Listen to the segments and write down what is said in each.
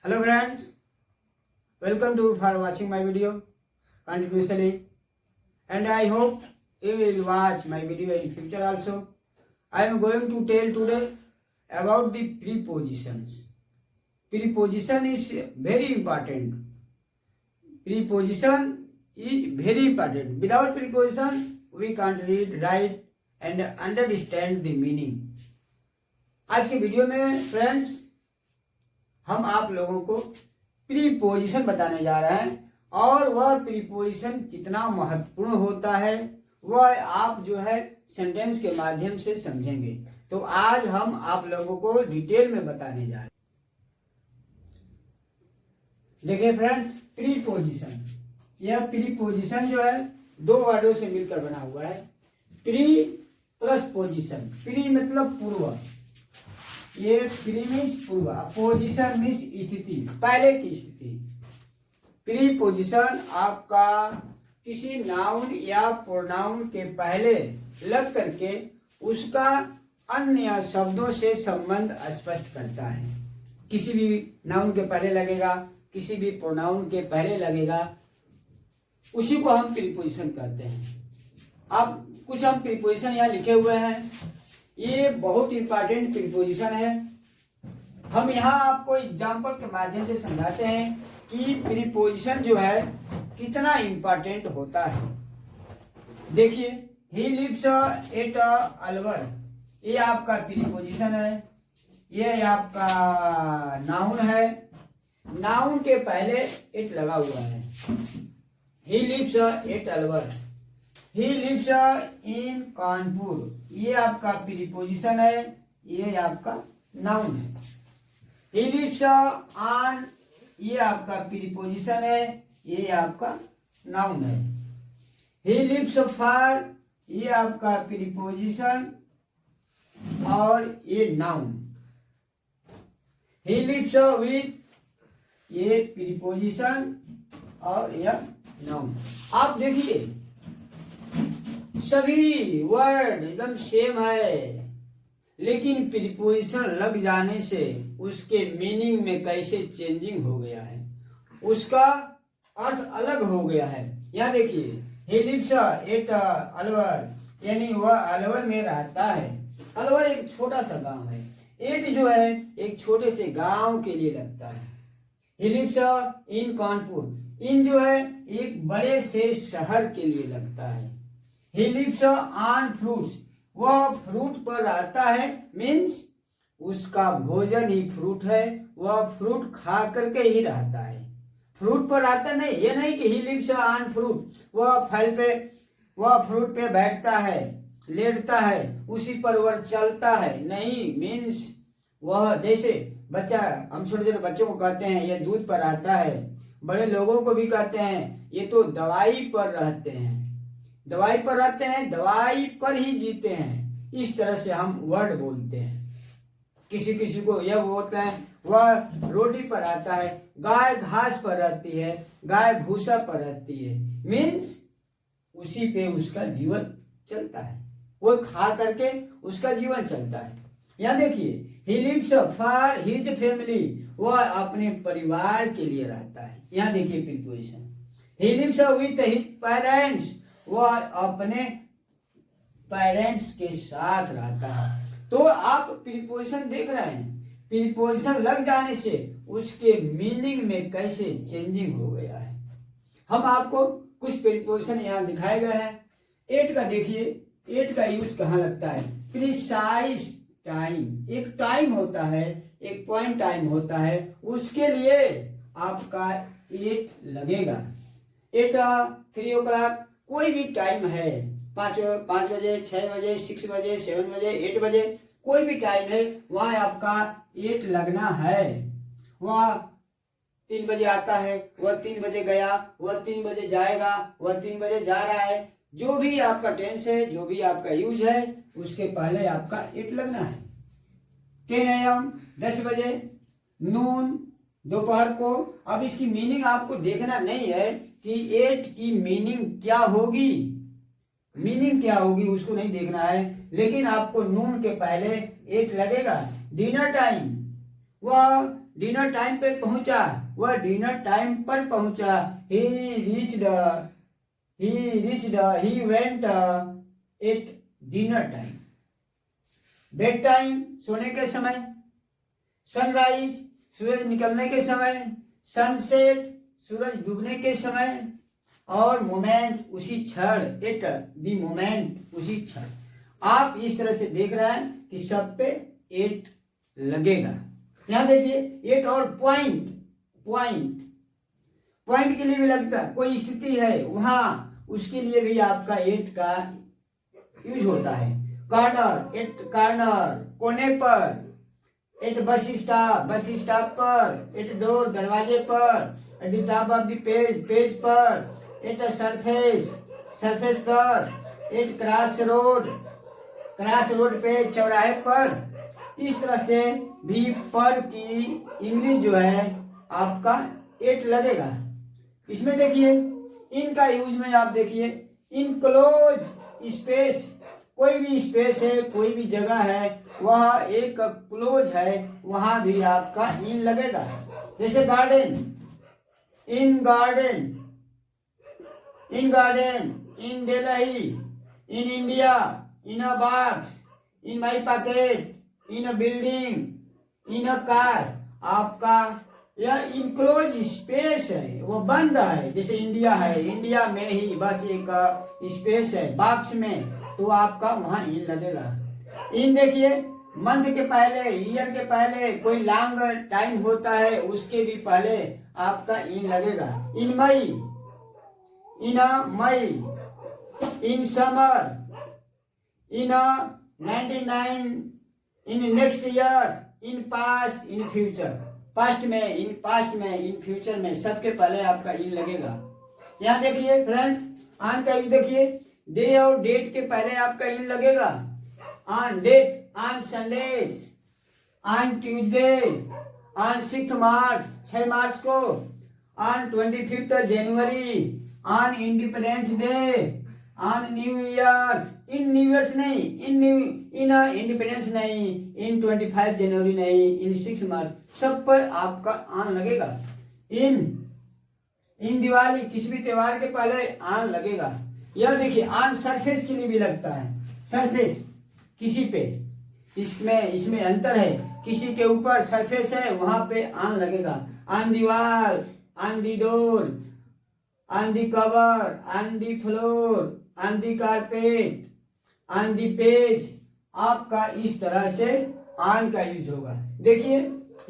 Hello friends, welcome to for watching my video continuously, and I hope you will watch my video in future also. I am going to tell today about the prepositions. Preposition is very important. Preposition is very important. Without preposition, we can't read, write and understand the meaning. आज के video में friends हम आप लोगों को preposition बताने जा रहे हैं और वह प्रीपोजिशन कितना महत्वपूर्ण होता है वह आप जो है सेंटेंस के माध्यम से समझेंगे। तो आज हम आप लोगों को डिटेल में बताने जा रहे हैं। देखिए फ्रेंड्स, प्रीपोजिशन, यह प्रीपोजिशन जो है दो वर्डों से मिलकर बना हुआ है। Pre plus position. प्री मतलब पूर्व, ये प्री मीन्स पूर्व, पोजिशन मीन्स स्थिति, पहले की स्थिति। प्री पोजिशन आपका किसी नाउन या प्रोनाउन के पहले लग करके उसका अन्य शब्दों से संबंध स्पष्ट करता है। किसी भी नाउन के पहले लगेगा, किसी भी प्रोनाउन के पहले लगेगा, उसी को हम प्रीपोजिशन कहते हैं। अब कुछ हम प्रीपोजिशन यहाँ लिखे हुए हैं, ये बहुत इंपॉर्टेंट प्रीपोजिशन है। हम यहाँ आपको एग्जाम्पल के माध्यम से समझाते हैं कि प्रीपोजिशन जो है कितना इंपॉर्टेंट होता है। देखिए, ही लिव्स एट अलवर, ये आपका प्रीपोजिशन है, ये आपका नाउन है। नाउन के पहले एट लगा हुआ है। He lives at Alwar, he lives in Kanpur, ये आपका प्रीपोजिशन है, ये आपका नाउन है। ही लिव्स ऑन, ये आपका प्रीपोजिशन है, ये आपका नाउन है। ही लिव्स फॉर, ये आपका प्रीपोजिशन और ये नाउन। ही लिव्स विथ, ये प्रीपोजिशन और यह नाउन। आप देखिए सभी वर्ड एकदम सेम है, लेकिन प्रीपोजिशन लग जाने से उसके मीनिंग में कैसे चेंजिंग हो गया है, उसका अर्थ अलग हो गया है। यहाँ देखिए, ही लिव्स एट अलवर, यानी वह अलवर में रहता है। अलवर एक छोटा सा गांव है। एट जो है एक छोटे से गांव के लिए लगता है। ही लिव्स इन कानपुर, इन जो है एक बड़े से शहर के लिए लगता है। ही लिव्स ऑन फ्रूट्स, वह फ्रूट पर रहता है, मीन्स उसका भोजन ही फ्रूट है, वह फ्रूट खा करके ही रहता है। फ्रूट पर रहता नहीं, ये नहीं कि ही लिव्स ऑन फ्रूट, वह फल पे, वह फ्रूट पे बैठता है, लेटता है, उसी पर वह चलता है, नहीं, मीन्स वह जैसे बच्चा, हम छोटे छोटे बच्चों को कहते हैं ये दूध पर रहता है, बड़े लोगों को भी कहते हैं ये तो दवाई पर रहते हैं, दवाई पर रहते हैं, दवाई पर ही जीते हैं। इस तरह से हम वर्ड बोलते हैं। किसी किसी को यह बोलते हैं वह रोटी पर आता है, गाय घास पर रहती है, गाय भूसा पर रहती है, मीन्स उसी पे उसका जीवन चलता है, वो खा करके उसका जीवन चलता है। यहाँ देखिए, he lives for his family, वह अपने परिवार के लिए रहता है। यहाँ देखिए preposition, he lives with his parents, वह अपने पेरेंट्स के साथ रहता है। तो आप प्रीपोजिशन देख रहे हैं, प्रीपोजिशन लग जाने से उसके मीनिंग में कैसे चेंजिंग हो गया है। हम आपको कुछ प्रीपोजिशन यहाँ दिखाए गए हैं। एट का देखिए, एट का यूज कहाँ लगता है? प्रिसाइज टाइम, एक टाइम होता है, एक पॉइंट टाइम होता है, उसके लिए आपका एट लगेगा। एट 3 o'clock, कोई भी टाइम है, 5 बजे, 6 बजे, 6 बजे, 7 बजे, 8 बजे, कोई भी टाइम है, वहां आपका 8 लगना है। वह 3 बजे आता है, वह 3 बजे गया, वह 3 बजे जाएगा, वह 3 बजे जा रहा है। जो भी आपका टेंस है, जो भी आपका यूज है, उसके पहले आपका 8 लगना है। 10 AM 10 बजे, नून दोपहर को। अब इसकी मीनिंग आपको देखना नहीं है कि 8 की मीनिंग क्या होगी, मीनिंग क्या होगी उसको नहीं देखना है, लेकिन आपको नून के पहले 8 लगेगा। डिनर टाइम, वह डिनर टाइम पे पहुंचा, वह डिनर टाइम पर पहुंचा। he went at dinner time। Bed time सोने के समय, सनराइज सूरज निकलने के समय, सनसेट सूरज डूबने के समय, और मोमेंट उसी क्षण, एट द मोमेंट उसी क्षण। आप इस तरह से देख रहे हैं कि सब पे एट लगेगा। यहां देखिए एट, और पॉइंट के लिए भी लगता है, कोई स्थिति है वहां, उसके लिए भी आपका एट का यूज होता है। कॉर्नर, एट कॉर्नर कोने पर, एट बस स्टॉप पर, एट डोर दरवाजे पर, at the top of the page पर, एट सरफेस पर, एट क्रॉस रोड पे चौराहे पर। इस तरह से भी पर की इंग्लिश जो है आपका एट लगेगा। इसमें देखिए इन का यूज में आप देखिए, इनक्लोज स्पेस, कोई भी स्पेस है, कोई भी जगह है, वह एक क्लोज है, वहां भी आपका इन लगेगा। जैसे garden, in in Delhi, in India, in a box, in my pocket, in a building, in a car. आपका यह इनक्लोज स्पेस है, वो बंद है। जैसे इंडिया है, इंडिया में ही बस एक स्पेस है, बॉक्स में, तो आपका वहां इन लगेगा। इन देखिए मंथ के पहले, ईयर के पहले, कोई लॉन्ग टाइम होता है उसके भी पहले आपका इन लगेगा। In May, in summer, in 99, in next year, in past, in future. Past में, इन फ्यूचर में, सबके पहले आपका इन लगेगा। यहाँ देखिए फ्रेंड्स, ऑन का यूज देखिए, डे और डेट के पहले आपका इन लगेगा। On date, on Sundays, on Tuesday, on 6 March, 6 March को, on 25 January, on Independence Day, on New Year's, in New Year's नहीं, इन इंडिपेंडेंस नहीं, इन 25 जनवरी नहीं, इन 6 मार्च, सब पर आपका ऑन लगेगा। इन दिवाली, किसी भी त्योहार के पहले ऑन लगेगा। यह देखिए ऑन सरफेस के लिए भी लगता है। सरफेस किसी पे, इसमें अंतर है, किसी के ऊपर सरफेस है वहां पे ऑन लगेगा। ऑन दीवार, on the door, on the cover, on the floor, on the carpet, on the page. आपका इस तरह से ऑन का यूज होगा। देखिए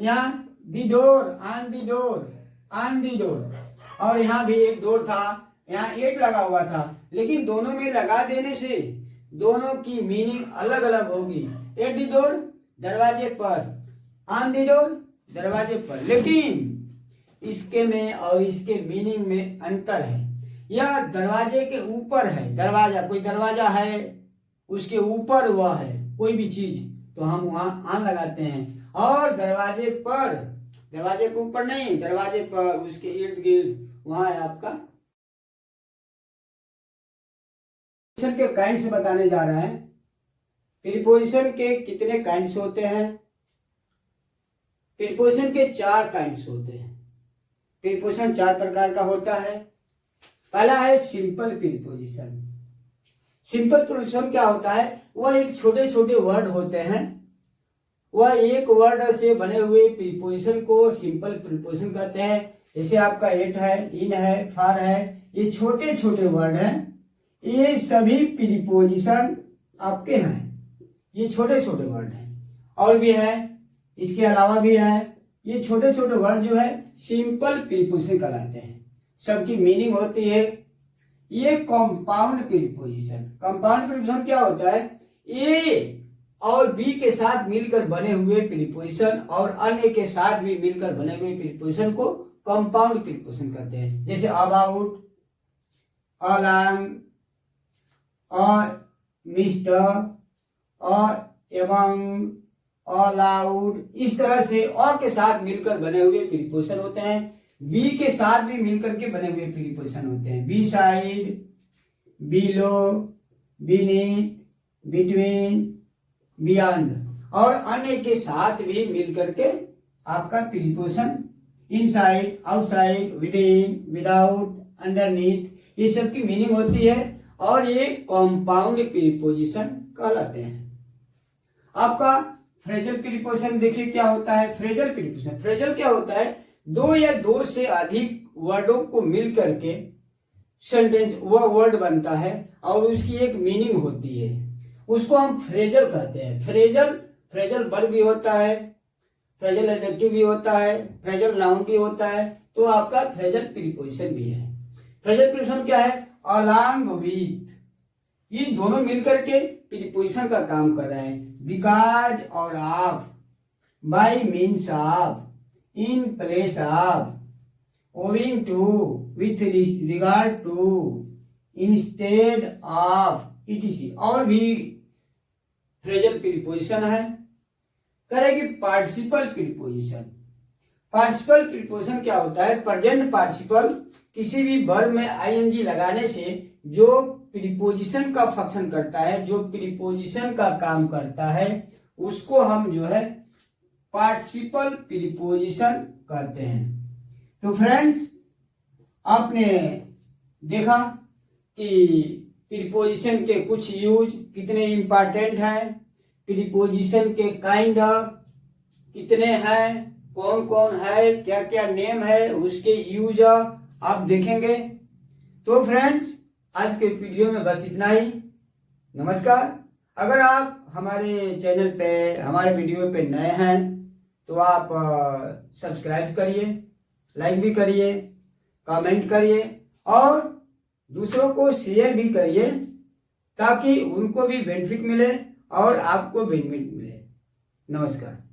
यहाँ दी door, on the door, on the door, और यहाँ भी एक डोर था, यहाँ एट लगा हुआ था, लेकिन दोनों में लगा देने से दोनों की मीनिंग अलग अलग होगी। एट दी डोर दरवाजे पर, ऑन दी डोर दरवाजे पर, लेकिन इसके में और इसके मीनिंग में अंतर है। यह दरवाजे के ऊपर है, दरवाजा, कोई दरवाजा है उसके ऊपर वह है कोई भी चीज, तो हम वहां ऑन लगाते हैं। और दरवाजे पर, दरवाजे के ऊपर नहीं, दरवाजे पर, उसके इर्द गिर्द, वहां है आपका। के काइंड्स बताने जा रहे हैं। प्रीपोजिशन के कितने काइंड्स होते हैं? प्रीपोजिशन के 4 काइंड्स होते हैं। प्रीपोजिशन 4 प्रकार का होता है। पहला है सिंपल प्रीपोजिशन। सिंपल प्रीपोजिशन क्या होता है? वह एक छोटे छोटे वर्ड होते हैं, वह एक वर्ड से बने हुए प्रीपोजिशन को सिंपल प्रीपोजिशन कहते हैं। जैसे आपका एट है, इन है, फॉर है, ये छोटे छोटे वर्ड हैं, ये सभी प्रीपोजिशन आपके हैं, ये छोटे छोटे वर्ड हैं। और भी है, इसके अलावा भी है, ये छोटे छोटे वर्ड जो है सिंपल प्रीपोजिशन कहलाते हैं। सबकी मीनिंग होती है। ये कंपाउंड प्रीपोजिशन, कंपाउंड प्रीपोजिशन क्या होता है? ए और बी के साथ मिलकर बने हुए प्रीपोजिशन और अन्य के साथ भी मिलकर बने हुए प्रीपोजिशन को कंपाउंड प्रीपोजिशन कहते हैं। जैसे अबाउट, अलोंग, और मिस्टर, और एमंग, अलाउड, इस तरह से और के साथ मिलकर बने हुए प्रीपोजिशन होते हैं। बी के साथ भी मिलकर के बने हुए प्रीपोजिशन होते हैं। Beside, below, beneath, between, beyond, और अन्य के साथ भी मिलकर के आपका preposition inside, outside, within, without, underneath, ये सब की मीनिंग होती है और ये कॉम्पाउंड प्रीपोजिशन कहलाते हैं। आपका फ्रेजल प्रीपोजिशन देखिए क्या होता है। फ्रेजल प्रीपोजिशन, फ्रेजल क्या होता है, दो या दो से अधिक वर्डों को मिल करके सेंटेंस वह वर्ड बनता है और उसकी एक मीनिंग होती है, उसको हम फ्रेजल कहते हैं। फ्रेजल वर्ब भी होता है, फ्रेजल एडजेक्टिव भी होता है, फ्रेजल नाउन भी होता है, तो आपका फ्रेजल प्रीपोजिशन भी है। फ्रेजल प्रीपोजिशन क्या है, अलॉन्ग विथ, इन दोनों मिलकर के प्रीपोजिशन का काम कर रहे हैं। बिकॉज और of, by means of, in place of, owing to, with regard to, instead of, etc और भी फ्रेजल प्रीपोजिशन है। करेगी पार्टिसिपल प्रीपोजिशन। पार्टिसिपल प्रीपोजिशन क्या होता है, प्रेजेंट पार्टिसिपल किसी भी वर्ब में आईएनजी लगाने से जो प्रीपोजिशन का फंक्शन करता है, जो प्रीपोजिशन का काम करता है, उसको हम जो है पार्टिसिपल प्रीपोजिशन कहते हैं। तो फ्रेंड्स, आपने देखा कि प्रीपोजिशन के कुछ यूज कितने इंपॉर्टेंट हैं, प्रीपोजिशन के काइंड कितने हैं, कौन कौन है, क्या क्या नेम है, उसके यूज आप देखेंगे। तो फ्रेंड्स, आज के वीडियो में बस इतना ही। नमस्कार। अगर आप हमारे चैनल पे, हमारे वीडियो पे नए हैं तो आप सब्सक्राइब करिए, लाइक भी करिए, कमेंट करिए और दूसरों को शेयर भी करिए ताकि उनको भी बेनिफिट मिले और आपको बेनिफिट मिले। नमस्कार।